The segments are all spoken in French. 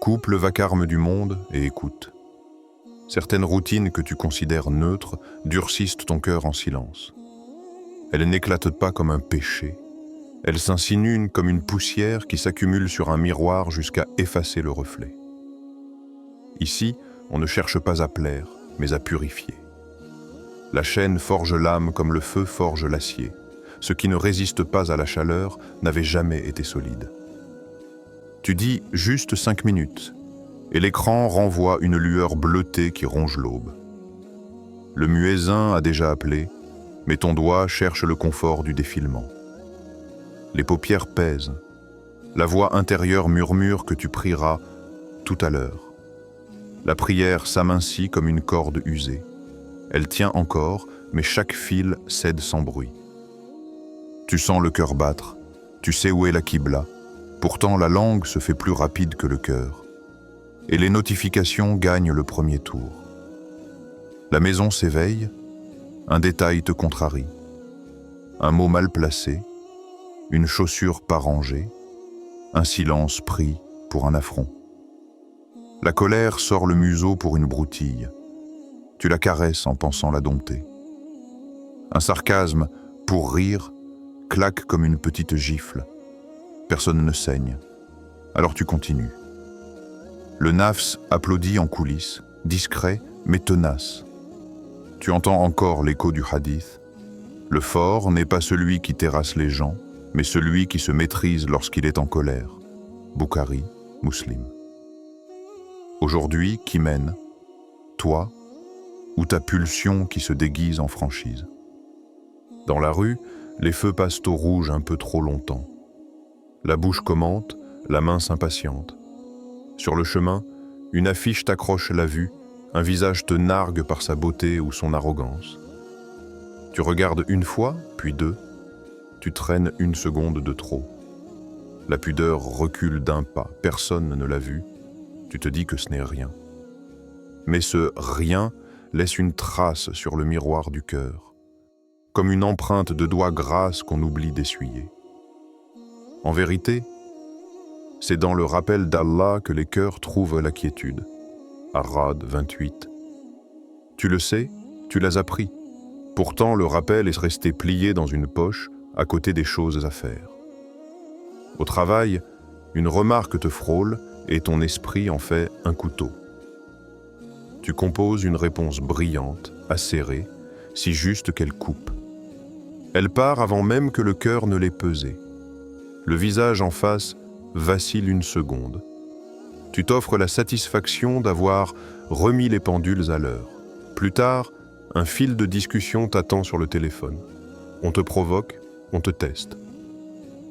Coupe le vacarme du monde et écoute. Certaines routines que tu considères neutres durcissent ton cœur en silence. Elles n'éclatent pas comme un péché. Elles s'insinuent comme une poussière qui s'accumule sur un miroir jusqu'à effacer le reflet. Ici, on ne cherche pas à plaire, mais à purifier. La chaîne forge l'âme comme le feu forge l'acier. Ce qui ne résiste pas à la chaleur n'avait jamais été solide. Tu dis juste 5 minutes, et l'écran renvoie une lueur bleutée qui ronge l'aube. Le muezzin a déjà appelé, mais ton doigt cherche le confort du défilement. Les paupières pèsent. La voix intérieure murmure que tu prieras tout à l'heure. La prière s'amincit comme une corde usée. Elle tient encore, mais chaque fil cède sans bruit. Tu sens le cœur battre, tu sais où est la qibla. Pourtant, la langue se fait plus rapide que le cœur. Et les notifications gagnent le premier tour. La maison s'éveille, un détail te contrarie. Un mot mal placé, une chaussure pas rangée, un silence pris pour un affront. La colère sort le museau pour une broutille. Tu la caresses en pensant la dompter. Un sarcasme, pour rire, claque comme une petite gifle. Personne ne saigne. Alors tu continues. Le nafs applaudit en coulisses, discret mais tenace. Tu entends encore l'écho du hadith. Le fort n'est pas celui qui terrasse les gens, mais celui qui se maîtrise lorsqu'il est en colère. Bukhari, Muslim. Aujourd'hui, qui mène? Toi ou ta pulsion qui se déguise en franchise? Dans la rue, les feux passent au rouge un peu trop longtemps. La bouche commente, la main s'impatiente. Sur le chemin, une affiche t'accroche la vue, un visage te nargue par sa beauté ou son arrogance. Tu regardes une fois, puis deux. Tu traînes une seconde de trop. La pudeur recule d'un pas, personne ne l'a vu. Tu te dis que ce n'est rien. Mais ce rien laisse une trace sur le miroir du cœur, comme une empreinte de doigts grasses qu'on oublie d'essuyer. En vérité, c'est dans le rappel d'Allah que les cœurs trouvent la quiétude. Ar-Ra'd 28. Tu le sais, tu l'as appris. Pourtant, le rappel est resté plié dans une poche à côté des choses à faire. Au travail, une remarque te frôle et ton esprit en fait un couteau. Tu composes une réponse brillante, acérée, si juste qu'elle coupe. Elle part avant même que le cœur ne l'ait pesée. Le visage en face vacille une seconde. Tu t'offres la satisfaction d'avoir remis les pendules à l'heure. Plus tard, un fil de discussion t'attend sur le téléphone. On te provoque, on te teste.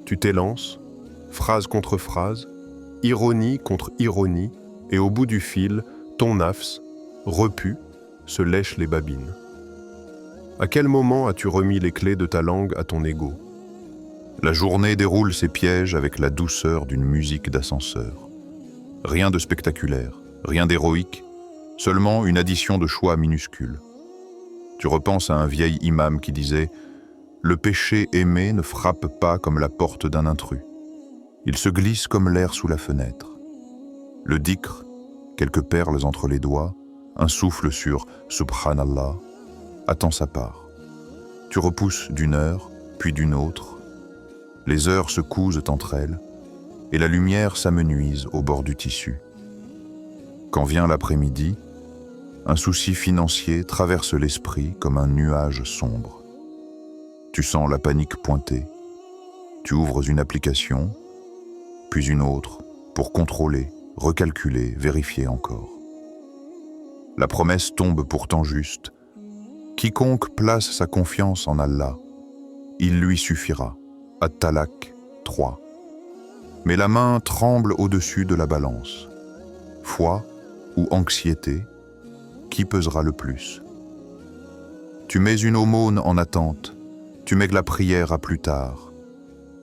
Tu t'élances, phrase contre phrase, ironie contre ironie, et au bout du fil, ton nafs, repu, se lèche les babines. À quel moment as-tu remis les clés de ta langue à ton ego? La journée déroule ses pièges avec la douceur d'une musique d'ascenseur. Rien de spectaculaire, rien d'héroïque, seulement une addition de choix minuscules. Tu repenses à un vieil imam qui disait « Le péché aimé ne frappe pas comme la porte d'un intrus. Il se glisse comme l'air sous la fenêtre. » Le dhikr, quelques perles entre les doigts, un souffle sur « Subhanallah » attend sa part. Tu repousses d'une heure, puis d'une autre. Les heures se cousent entre elles, et la lumière s'amenuise au bord du tissu. Quand vient l'après-midi, un souci financier traverse l'esprit comme un nuage sombre. Tu sens la panique pointer. Tu ouvres une application, puis une autre, pour contrôler, recalculer, vérifier encore. La promesse tombe pourtant juste. Quiconque place sa confiance en Allah, il lui suffira. At-Talaq 3. Mais la main tremble au-dessus de la balance. Foi ou anxiété, qui pesera le plus? Tu mets une aumône en attente, tu mets de la prière à plus tard,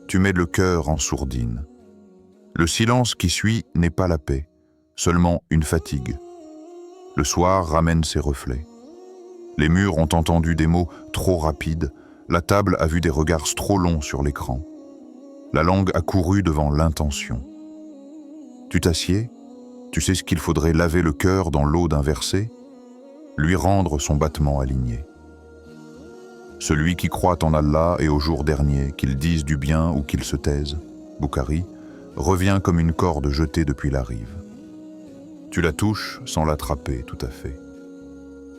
tu mets le cœur en sourdine. Le silence qui suit n'est pas la paix, seulement une fatigue. Le soir ramène ses reflets. Les murs ont entendu des mots trop rapides, la table a vu des regards trop longs sur l'écran. La langue a couru devant l'intention. Tu t'assieds, Tu sais ce qu'il faudrait laver le cœur dans l'eau d'un verset? Lui rendre son battement aligné. Celui qui croit en Allah et au jour dernier, qu'il dise du bien ou qu'il se taise, Bukhari, revient comme une corde jetée depuis la rive. Tu la touches sans l'attraper tout à fait.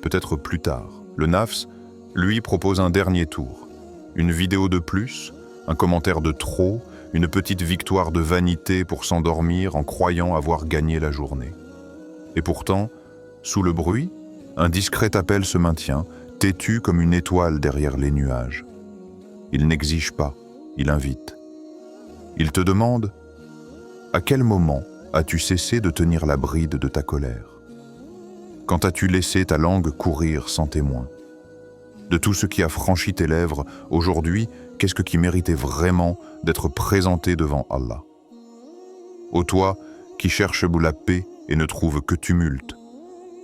Peut-être plus tard, le Nafs, lui, propose un dernier tour. Une vidéo de plus, un commentaire de trop, une petite victoire de vanité pour s'endormir en croyant avoir gagné la journée. Et pourtant, sous le bruit, un discret appel se maintient, têtu comme une étoile derrière les nuages. Il n'exige pas, il invite. Il te demande « À quel moment as-tu cessé de tenir la bride de ta colère? Quand as-tu laissé ta langue courir sans témoin? De tout ce qui a franchi tes lèvres, aujourd'hui, qu'est-ce qui méritait vraiment d'être présenté devant Allah? Ô toi qui cherches la paix et ne trouve que tumulte,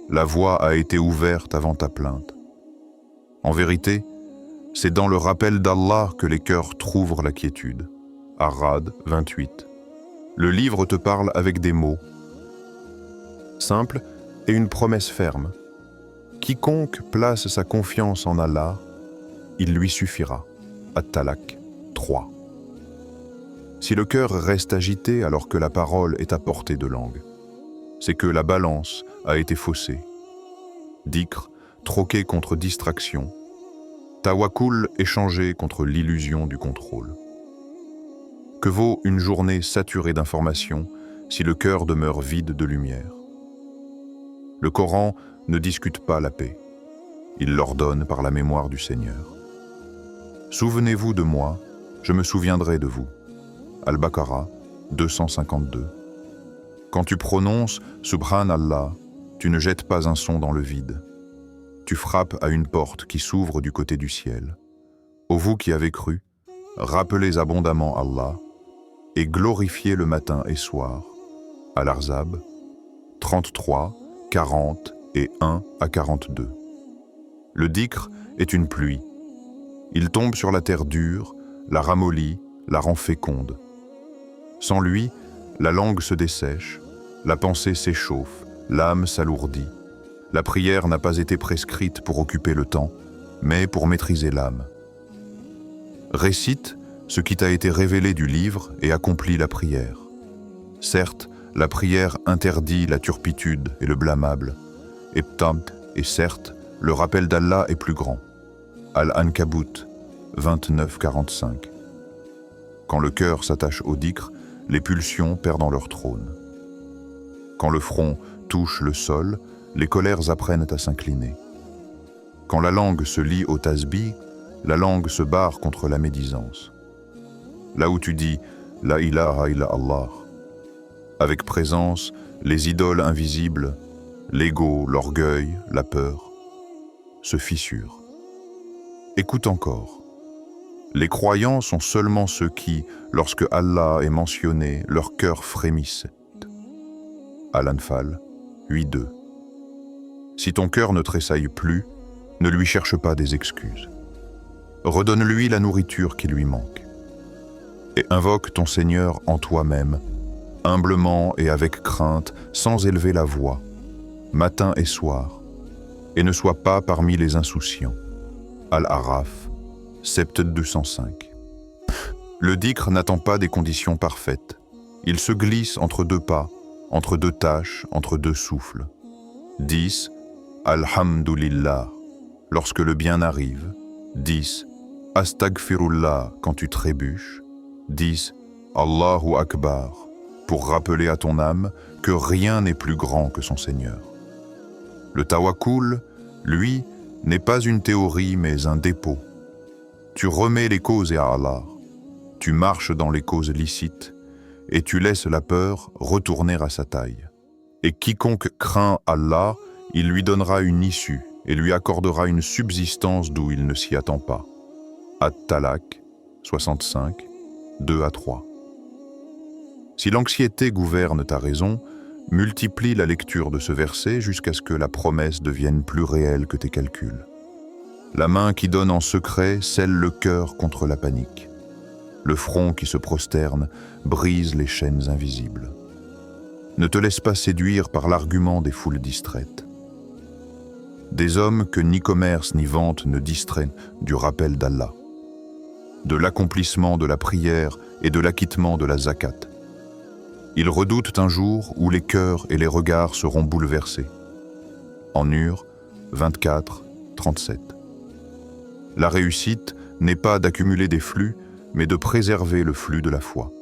la voie a été ouverte avant ta plainte. En vérité, c'est dans le rappel d'Allah que les cœurs trouvent la quiétude. Ar-Ra'd 28. Le livre te parle avec des mots simples et une promesse ferme. Quiconque place sa confiance en Allah, il lui suffira. At-Talaq 3. Si le cœur reste agité alors que la parole est à portée de langue, c'est que la balance a été faussée. Dhikr troqué contre distraction, tawakkul échangé contre l'illusion du contrôle. Que vaut une journée saturée d'informations si le cœur demeure vide de lumière? Le Coran ne discute pas la paix, il l'ordonne par la mémoire du Seigneur. Souvenez-vous de moi, je me souviendrai de vous. Al-Baqarah 252. Quand tu prononces Subhanallah, tu ne jettes pas un son dans le vide. Tu frappes à une porte qui s'ouvre du côté du ciel. Ô vous qui avez cru, rappelez abondamment Allah et glorifiez le matin et soir. Al-Ahzab 33, 40 et 1 à 42. Le dhikr est une pluie. Il tombe sur la terre dure, la ramollit, la rend féconde. Sans lui, la langue se dessèche, la pensée s'échauffe, l'âme s'alourdit. La prière n'a pas été prescrite pour occuper le temps, mais pour maîtriser l'âme. Récite ce qui t'a été révélé du livre et accomplis la prière. Certes, la prière interdit la turpitude et le blâmable. Et certes, le rappel d'Allah est plus grand. Al-Ankabut 29-45. Quand le cœur s'attache au dhikr, les pulsions perdent leur trône. Quand le front touche le sol, les colères apprennent à s'incliner. Quand la langue se lie au tasbih, la langue se barre contre la médisance. Là où tu dis « La ilaha illa Allah », avec présence, les idoles invisibles, l'ego, l'orgueil, la peur, se fissurent. Écoute encore. Les croyants sont seulement ceux qui, lorsque Allah est mentionné, leur cœur frémisse. Al-Anfal 8.2. Si ton cœur ne tressaille plus, ne lui cherche pas des excuses. Redonne-lui la nourriture qui lui manque. Et invoque ton Seigneur en toi-même, humblement et avec crainte, sans élever la voix, matin et soir, et ne sois pas parmi les insouciants. Al-Araf 7.205. Le dhikr n'attend pas des conditions parfaites. Il se glisse entre deux pas, entre deux tâches, entre deux souffles. 10. Alhamdulillah, lorsque le bien arrive. 10. Astaghfirullah, quand tu trébuches. 10. Allahu Akbar, pour rappeler à ton âme que rien n'est plus grand que son Seigneur. Le tawakkul, lui, n'est pas une théorie mais un dépôt. Tu remets les causes à Allah, tu marches dans les causes licites et tu laisses la peur retourner à sa taille. Et quiconque craint Allah, il lui donnera une issue et lui accordera une subsistance d'où il ne s'y attend pas. At-Talaq 65, 2 à 3. Si l'anxiété gouverne ta raison, multiplie la lecture de ce verset jusqu'à ce que la promesse devienne plus réelle que tes calculs. La main qui donne en secret scelle le cœur contre la panique. Le front qui se prosterne brise les chaînes invisibles. Ne te laisse pas séduire par l'argument des foules distraites. Des hommes que ni commerce ni vente ne distraient du rappel d'Allah, de l'accomplissement de la prière et de l'acquittement de la zakat. Ils redoutent un jour où les cœurs et les regards seront bouleversés. En Nur 24, 37. La réussite n'est pas d'accumuler des flux, mais de préserver le flux de la foi.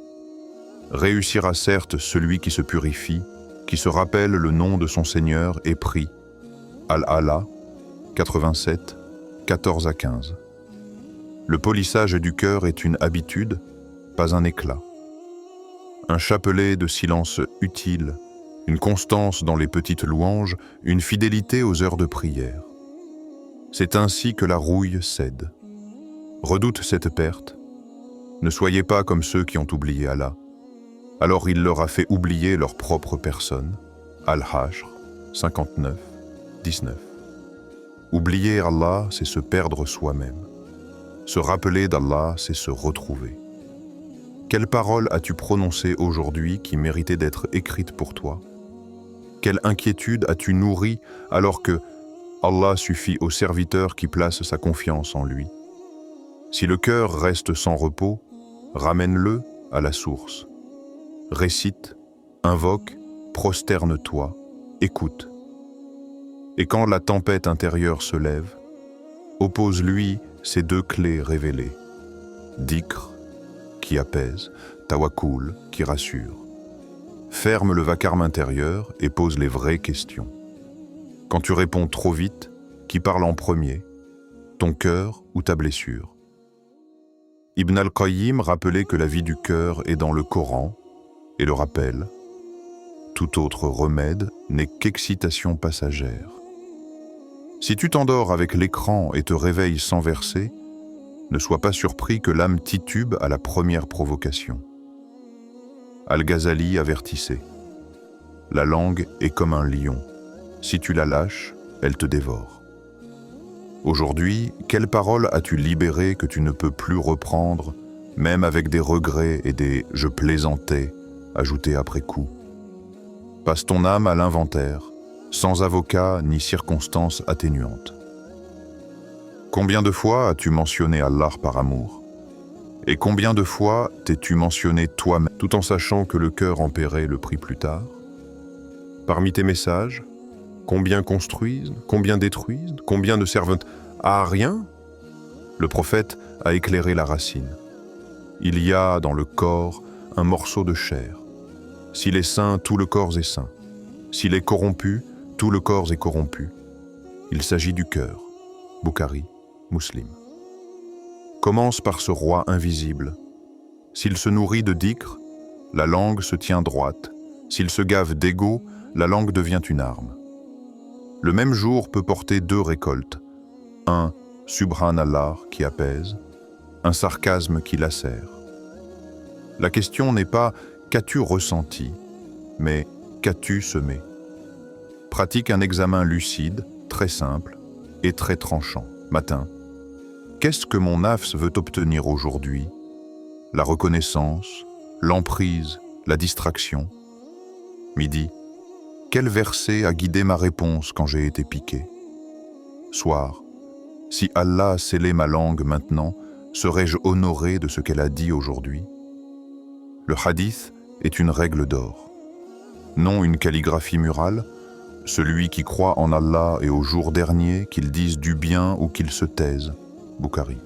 Réussira certes celui qui se purifie, qui se rappelle le nom de son Seigneur et prie. Al-Allah 87, 14 à 15. Le polissage du cœur est une habitude, pas un éclat. Un chapelet de silence utile, une constance dans les petites louanges, une fidélité aux heures de prière. C'est ainsi que la rouille cède. Redoute cette perte. Ne soyez pas comme ceux qui ont oublié Allah. Alors il leur a fait oublier leur propre personne. Al-Hashr 59, 19. Oublier Allah, c'est se perdre soi-même. Se rappeler d'Allah, c'est se retrouver. Quelle parole as-tu prononcée aujourd'hui qui méritait d'être écrite pour toi? Quelle inquiétude as-tu nourrie alors que Allah suffit au serviteur qui place sa confiance en lui? Si le cœur reste sans repos, ramène-le à la source. Récite, invoque, prosterne-toi, écoute. Et quand la tempête intérieure se lève, oppose-lui ces deux clés révélées. Dhikr, qui apaise, tawakkul, qui rassure. Ferme le vacarme intérieur et pose les vraies questions. Quand tu réponds trop vite, qui parle en premier? Ton cœur ou ta blessure? Ibn al-Qayyim rappelait que la vie du cœur est dans le Coran et le rappelle. Tout autre remède n'est qu'excitation passagère. Si tu t'endors avec l'écran et te réveilles sans verset, ne sois pas surpris que l'âme titube à la première provocation. Al-Ghazali avertissait. La langue est comme un lion. Si tu la lâches, elle te dévore. Aujourd'hui, quelle parole as-tu libérée que tu ne peux plus reprendre, même avec des regrets et des « je plaisantais » ajoutés après coup? Passe ton âme à l'inventaire, sans avocat ni circonstances atténuantes. Combien de fois as-tu mentionné Allah par amour? Et combien de fois t'es-tu mentionné toi-même, tout en sachant que le cœur en paierait le prix plus tard? Parmi tes messages, combien construisent, combien détruisent, combien ne servent à rien? Le prophète a éclairé la racine. Il y a dans le corps un morceau de chair. S'il est sain, tout le corps est sain. S'il est corrompu, tout le corps est corrompu. Il s'agit du cœur. Bukhari, Muslim. Commence par ce roi invisible. S'il se nourrit de dhikr, la langue se tient droite. S'il se gave d'ego, la langue devient une arme. Le même jour peut porter deux récoltes. Un subhanallah qui apaise, un sarcasme qui lacère. La question n'est pas qu'as-tu ressenti, mais qu'as-tu semé? Pratique un examen lucide, très simple et très tranchant. Matin. Qu'est-ce que mon nafs veut obtenir aujourd'hui? La reconnaissance, l'emprise, la distraction. Midi. Quel verset a guidé ma réponse quand j'ai été piqué? Soir. Si Allah scellait ma langue maintenant, serais-je honoré de ce qu'elle a dit aujourd'hui? Le hadith est une règle d'or. Non une calligraphie murale, celui qui croit en Allah et au jour dernier, qu'il dise du bien ou qu'il se taise. Bukhari.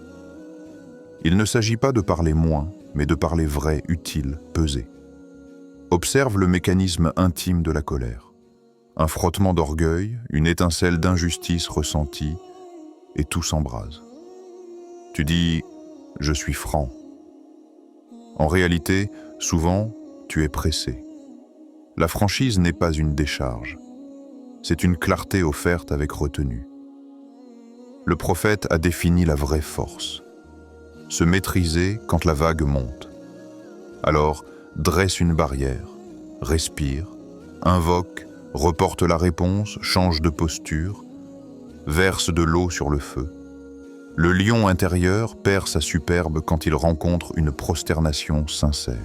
Il ne s'agit pas de parler moins, mais de parler vrai, utile, pesé. Observe le mécanisme intime de la colère. Un frottement d'orgueil, une étincelle d'injustice ressentie, et tout s'embrase. Tu dis « je suis franc ». En réalité, souvent, tu es pressé. La franchise n'est pas une décharge. C'est une clarté offerte avec retenue. Le prophète a défini la vraie force. Se maîtriser quand la vague monte. Alors, dresse une barrière, respire, invoque, reporte la réponse, change de posture, verse de l'eau sur le feu. Le lion intérieur perd sa superbe quand il rencontre une prosternation sincère.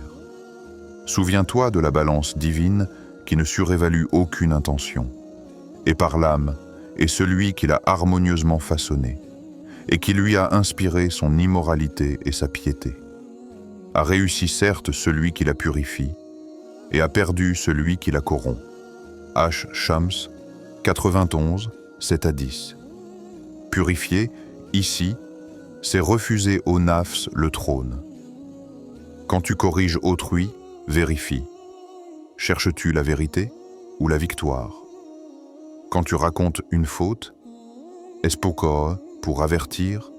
Souviens-toi de la balance divine qui ne surévalue aucune intention, et par l'âme est celui qui l'a harmonieusement façonné, et qui lui a inspiré son immoralité et sa piété. A réussi certes celui qui la purifie, et a perdu celui qui la corrompt. H. Shams, 91, 7-10. Purifier, ici, c'est refuser au nafs le trône. Quand tu corriges autrui, vérifie. Cherches-tu la vérité ou la victoire? Quand tu racontes une faute, est-ce pour avertir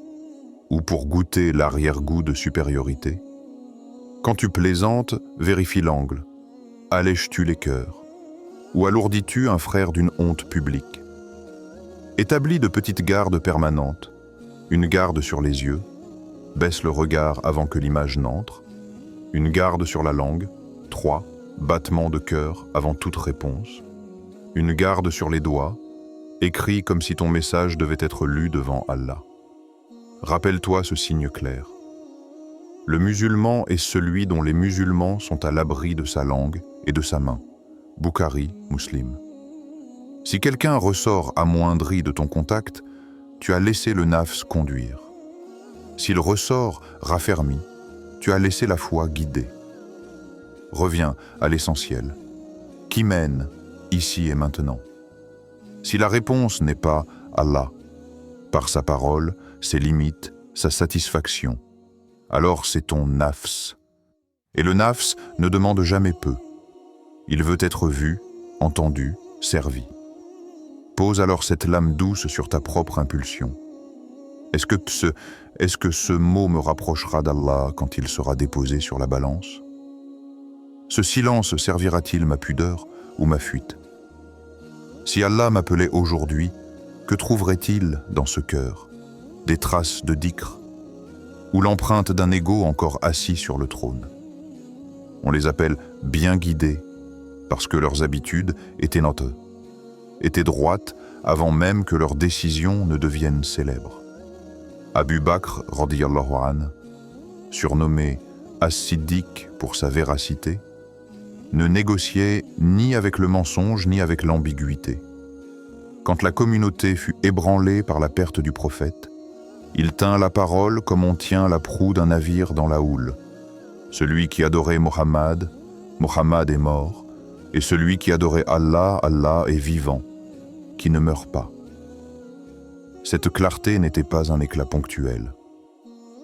ou pour goûter l'arrière-goût de supériorité? Quand tu plaisantes, vérifie l'angle. Allèges-tu les cœurs? Ou alourdis-tu un frère d'une honte publique? Établis de petites gardes permanentes, une garde sur les yeux, baisse le regard avant que l'image n'entre, une garde sur la langue, 3 battements de cœur avant toute réponse, une garde sur les doigts, écris comme si ton message devait être lu devant Allah. Rappelle-toi ce signe clair. Le musulman est celui dont les musulmans sont à l'abri de sa langue et de sa main. Bukhari, Muslim. Si quelqu'un ressort amoindri de ton contact, tu as laissé le nafs conduire. S'il ressort raffermi, tu as laissé la foi guider. Reviens à l'essentiel. Qui mène, ici et maintenant? Si la réponse n'est pas Allah, par sa parole, ses limites, sa satisfaction, alors c'est ton nafs. Et le nafs ne demande jamais peu. Il veut être vu, entendu, servi. Pose alors cette lame douce sur ta propre impulsion. Est-ce que ce mot me rapprochera d'Allah quand il sera déposé sur la balance? Ce silence servira-t-il ma pudeur ou ma fuite? Si Allah m'appelait aujourd'hui, que trouverait-il dans ce cœur? Des traces de dhikr ou l'empreinte d'un ego encore assis sur le trône? On les appelle bien guidés parce que leurs habitudes étaient droites avant même que leurs décisions ne deviennent célèbres. Abu Bakr, radiyallahu anhu, surnommé As-Siddiq pour sa véracité, ne négociait ni avec le mensonge ni avec l'ambiguïté. Quand la communauté fut ébranlée par la perte du prophète, il tint la parole comme on tient la proue d'un navire dans la houle. Celui qui adorait Mohammed, Mohammed est mort, et celui qui adorait Allah, Allah est vivant, qui ne meurt pas. Cette clarté n'était pas un éclat ponctuel.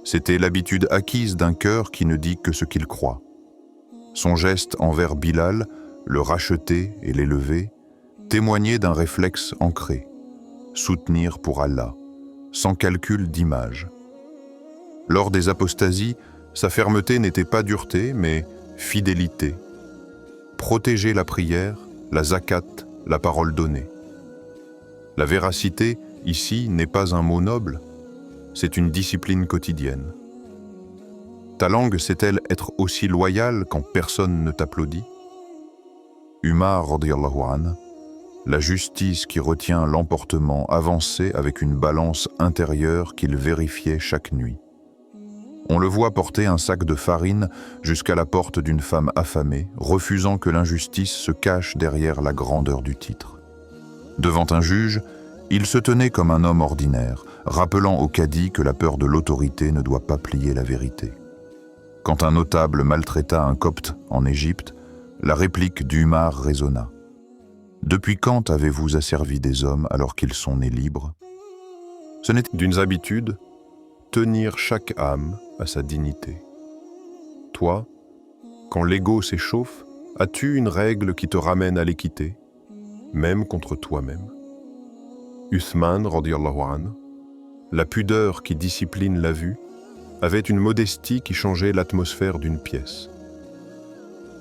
C'était l'habitude acquise d'un cœur qui ne dit que ce qu'il croit. Son geste envers Bilal, le racheter et l'élever, témoignait d'un réflexe ancré, soutenir pour Allah, sans calcul d'image. Lors des apostasies, sa fermeté n'était pas dureté, mais fidélité. Protéger la prière, la zakat, la parole donnée. La véracité, ici, n'est pas un mot noble, c'est une discipline quotidienne. Ta langue sait-elle être aussi loyale quand personne ne t'applaudit? Umar, radiyallahu anhu, la justice qui retient l'emportement avançait avec une balance intérieure qu'il vérifiait chaque nuit. On le voit porter un sac de farine jusqu'à la porte d'une femme affamée, refusant que l'injustice se cache derrière la grandeur du titre. Devant un juge, il se tenait comme un homme ordinaire, rappelant au cadi que la peur de l'autorité ne doit pas plier la vérité. Quand un notable maltraita un copte en Égypte, la réplique d'Umar résonna. « Depuis quand avez-vous asservi des hommes alors qu'ils sont nés libres ?» Ce n'est d'une habitude, tenir chaque âme à sa dignité. Toi, quand l'ego s'échauffe, as-tu une règle qui te ramène à l'équité, même contre toi-même? Uthman, radiyallahu anhu, la pudeur qui discipline la vue, avait une modestie qui changeait l'atmosphère d'une pièce.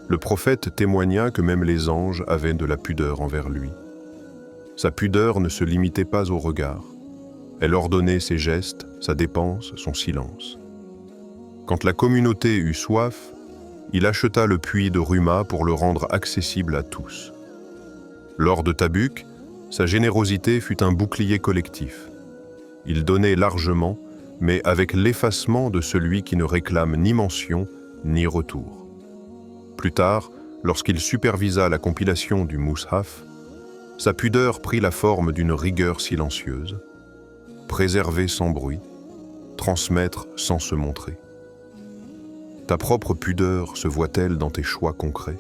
Le prophète témoigna que même les anges avaient de la pudeur envers lui. Sa pudeur ne se limitait pas au regard. Elle ordonnait ses gestes, sa dépense, son silence. Quand la communauté eut soif, il acheta le puits de Ruma pour le rendre accessible à tous. Lors de Tabuk, sa générosité fut un bouclier collectif. Il donnait largement, mais avec l'effacement de celui qui ne réclame ni mention ni retour. Plus tard, lorsqu'il supervisa la compilation du Mushaf, sa pudeur prit la forme d'une rigueur silencieuse, préserver sans bruit, transmettre sans se montrer. Ta propre pudeur se voit-elle dans tes choix concrets?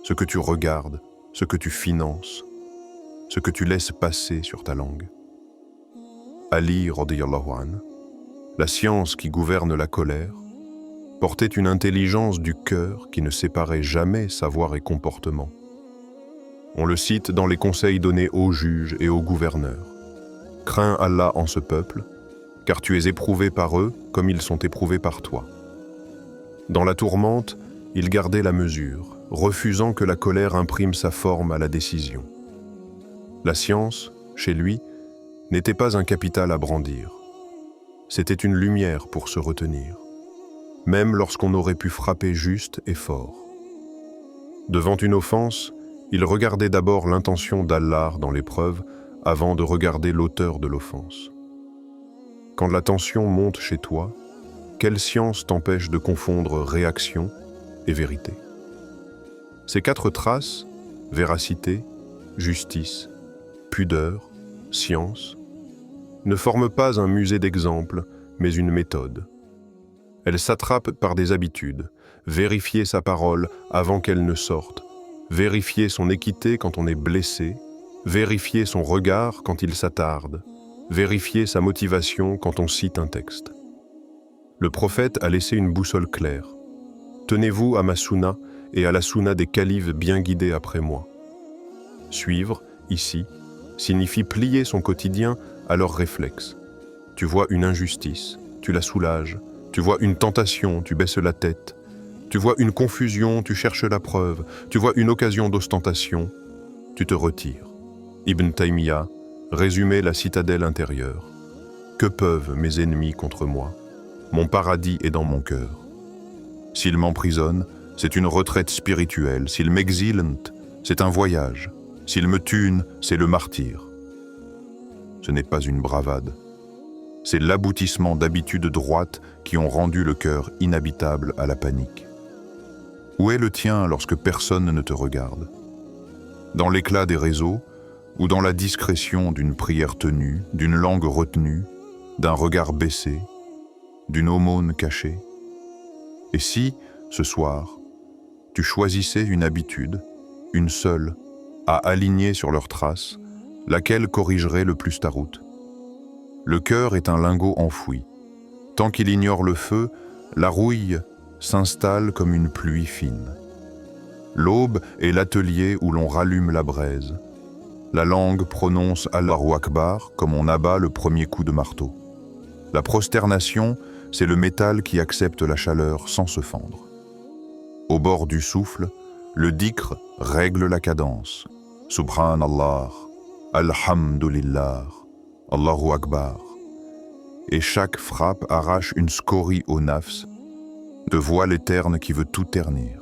Ce que tu regardes, ce que tu finances, ce que tu laisses passer sur ta langue. Ali radiyallahu anhu, la science qui gouverne la colère, portait une intelligence du cœur qui ne séparait jamais savoir et comportement. On le cite dans les conseils donnés aux juges et aux gouverneurs. Crains Allah en ce peuple, car tu es éprouvé par eux comme ils sont éprouvés par toi. Dans la tourmente, il gardait la mesure, refusant que la colère imprime sa forme à la décision. La science, chez lui, n'était pas un capital à brandir. C'était une lumière pour se retenir, même lorsqu'on aurait pu frapper juste et fort. Devant une offense, il regardait d'abord l'intention d'Allah dans l'épreuve avant de regarder l'auteur de l'offense. Quand la tension monte chez toi, quelle science t'empêche de confondre réaction et vérité? Ces 4 traces, véracité, justice, pudeur, science, ne forment pas un musée d'exemples, mais une méthode. Elles s'attrapent par des habitudes, vérifier sa parole avant qu'elle ne sorte, vérifier son équité quand on est blessé, vérifier son regard quand il s'attarde, vérifier sa motivation quand on cite un texte. Le prophète a laissé une boussole claire. Tenez-vous à ma sunna et à la sunna des califes bien guidés après moi. Suivre, ici, signifie plier son quotidien à leurs réflexes. Tu vois une injustice, tu la soulages. Tu vois une tentation, tu baisses la tête. Tu vois une confusion, tu cherches la preuve. Tu vois une occasion d'ostentation, tu te retires. Ibn Taymiyyah résumait la citadelle intérieure. Que peuvent mes ennemis contre moi? Mon paradis est dans mon cœur. S'ils m'emprisonnent, c'est une retraite spirituelle. S'ils m'exilent, c'est un voyage. S'ils me tuent, c'est le martyre. Ce n'est pas une bravade. C'est l'aboutissement d'habitudes droites qui ont rendu le cœur inhabitable à la panique. Où est le tien lorsque personne ne te regarde? Dans l'éclat des réseaux ou dans la discrétion d'une prière tenue, d'une langue retenue, d'un regard baissé, d'une aumône cachée? Et si, ce soir, tu choisissais une habitude, une seule, à aligner sur leurs traces, laquelle corrigerait le plus ta route? Le cœur est un lingot enfoui. Tant qu'il ignore le feu, la rouille s'installe comme une pluie fine. L'aube est l'atelier où l'on rallume la braise. La langue prononce Allahu Akbar comme on abat le premier coup de marteau. La prosternation, c'est le métal qui accepte la chaleur sans se fendre. Au bord du souffle, le dhikr règle la cadence. Subhanallah, Alhamdulillah, Allahu Akbar. Et chaque frappe arrache une scorie au nafs, de voile éterne qui veut tout ternir.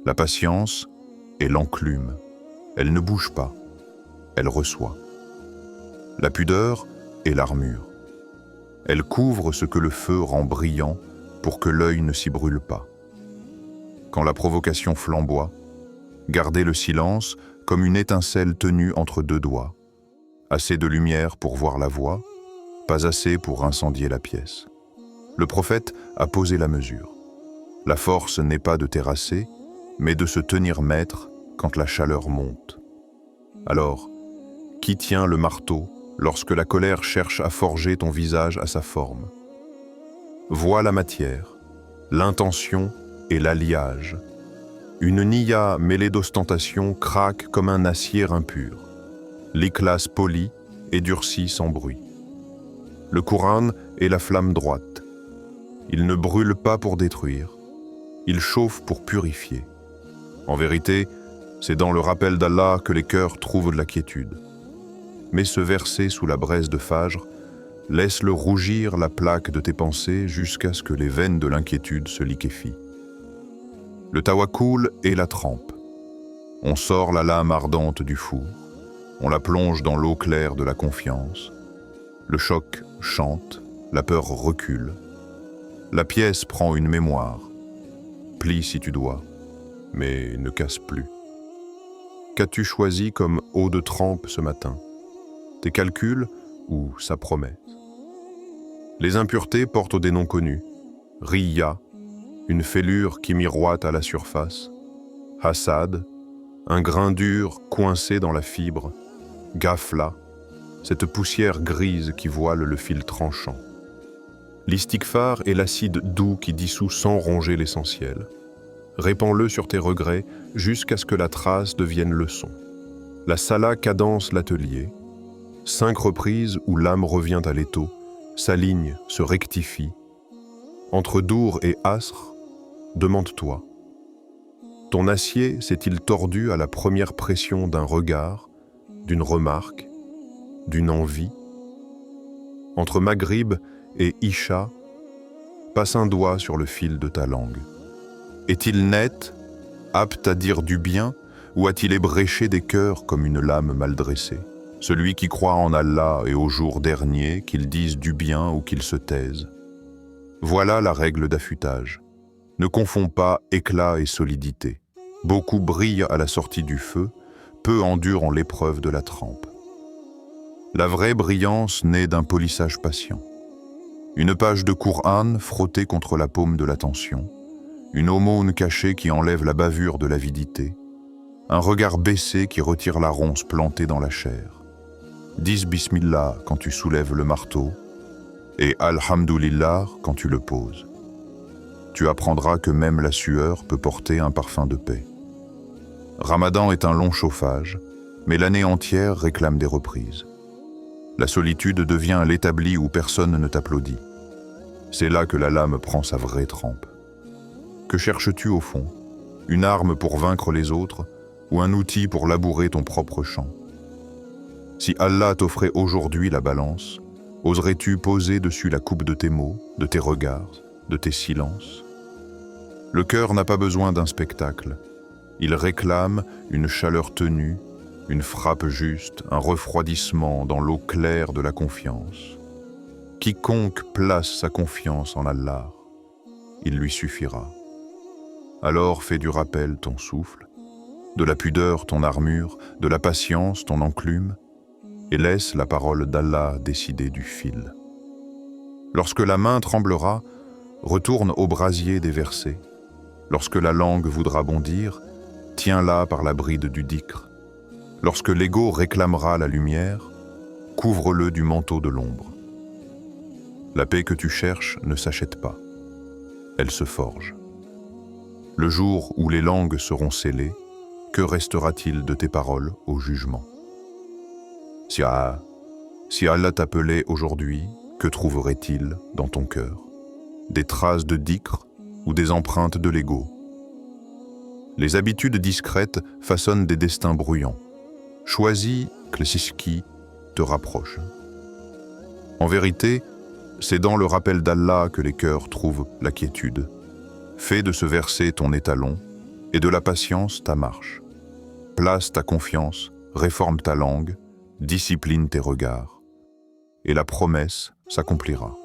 La patience est l'enclume. Elle ne bouge pas, elle reçoit. La pudeur est l'armure. Elle couvre ce que le feu rend brillant pour que l'œil ne s'y brûle pas. Quand la provocation flamboie, gardez le silence comme une étincelle tenue entre 2 doigts. Assez de lumière pour voir la voie, pas assez pour incendier la pièce. Le prophète a posé la mesure. La force n'est pas de terrasser, mais de se tenir maître quand la chaleur monte. Alors, qui tient le marteau lorsque la colère cherche à forger ton visage à sa forme? Vois la matière, l'intention et l'alliage. Une niya mêlée d'ostentation craque comme un acier impur. L'éclase poli et durci sans bruit. Le Coran est la flamme droite. Il ne brûle pas pour détruire, il chauffe pour purifier. En vérité, c'est dans le rappel d'Allah que les cœurs trouvent de la quiétude. Mais ce verset sous la braise de Fajr, laisse-le rougir la plaque de tes pensées jusqu'à ce que les veines de l'inquiétude se liquéfient. Le tawakkul est la trempe. On sort la lame ardente du four, on la plonge dans l'eau claire de la confiance. Le choc chante, la peur recule. La pièce prend une mémoire. Plie si tu dois. mais ne casse plus. Qu'as-tu choisi comme eau de trempe ce matin? Tes calculs ou sa promesse? Les impuretés portent des noms connus. Riya, une fêlure qui miroite à la surface. Hassad, un grain dur coincé dans la fibre. Ghafla, cette poussière grise qui voile le fil tranchant. L'istighfar est l'acide doux qui dissout sans ronger l'essentiel. Répands-le sur tes regrets jusqu'à ce que la trace devienne leçon. La sala cadence l'atelier. 5 reprises où l'âme revient à l'étau, s'aligne, se rectifie. Entre Dour et Asr, demande-toi. Ton acier s'est-il tordu à la première pression d'un regard, d'une remarque, d'une envie? Entre Maghrib et Isha, passe un doigt sur le fil de ta langue. Est-il net, apte à dire du bien, ou a-t-il ébréché des cœurs comme une lame mal dressée? Celui qui croit en Allah et au jour dernier, qu'il dise du bien ou qu'il se taise. Voilà la règle d'affûtage. Ne confonds pas éclat et solidité. Beaucoup brillent à la sortie du feu, peu endurent en l'épreuve de la trempe. La vraie brillance naît d'un polissage patient. Une page de Coran frottée contre la paume de l'attention, une aumône cachée qui enlève la bavure de l'avidité, un regard baissé qui retire la ronce plantée dans la chair. Dis Bismillah quand tu soulèves le marteau et Alhamdulillah quand tu le poses. Tu apprendras que même la sueur peut porter un parfum de paix. Ramadan est un long chauffage, mais l'année entière réclame des reprises. La solitude devient l'établi où personne ne t'applaudit. C'est là que la lame prend sa vraie trempe. Que cherches-tu au fond? Une arme pour vaincre les autres ou un outil pour labourer ton propre champ? Si Allah t'offrait aujourd'hui la balance, oserais-tu poser dessus la coupe de tes mots, de tes regards, de tes silences? Le cœur n'a pas besoin d'un spectacle. Il réclame une chaleur tenue, une frappe juste, un refroidissement dans l'eau claire de la confiance. Quiconque place sa confiance en Allah, il lui suffira. Alors fais du rappel ton souffle, de la pudeur ton armure, de la patience ton enclume, et laisse la parole d'Allah décider du fil. Lorsque la main tremblera, retourne au brasier des versets. Lorsque la langue voudra bondir, tiens-la par la bride du dhikr. Lorsque l'ego réclamera la lumière, couvre-le du manteau de l'ombre. La paix que tu cherches ne s'achète pas, elle se forge. Le jour où les langues seront scellées, que restera-t-il de tes paroles au jugement? Si Allah t'appelait aujourd'hui, que trouverait-il dans ton cœur? Des traces de dhikr ou des empreintes de l'ego? Les habitudes discrètes façonnent des destins bruyants. Choisis que ce qui te rapproche. En vérité, c'est dans le rappel d'Allah que les cœurs trouvent la quiétude. Fais de ce verset ton étalon et de la patience ta marche. Place ta confiance, réforme ta langue, discipline tes regards, et la promesse s'accomplira.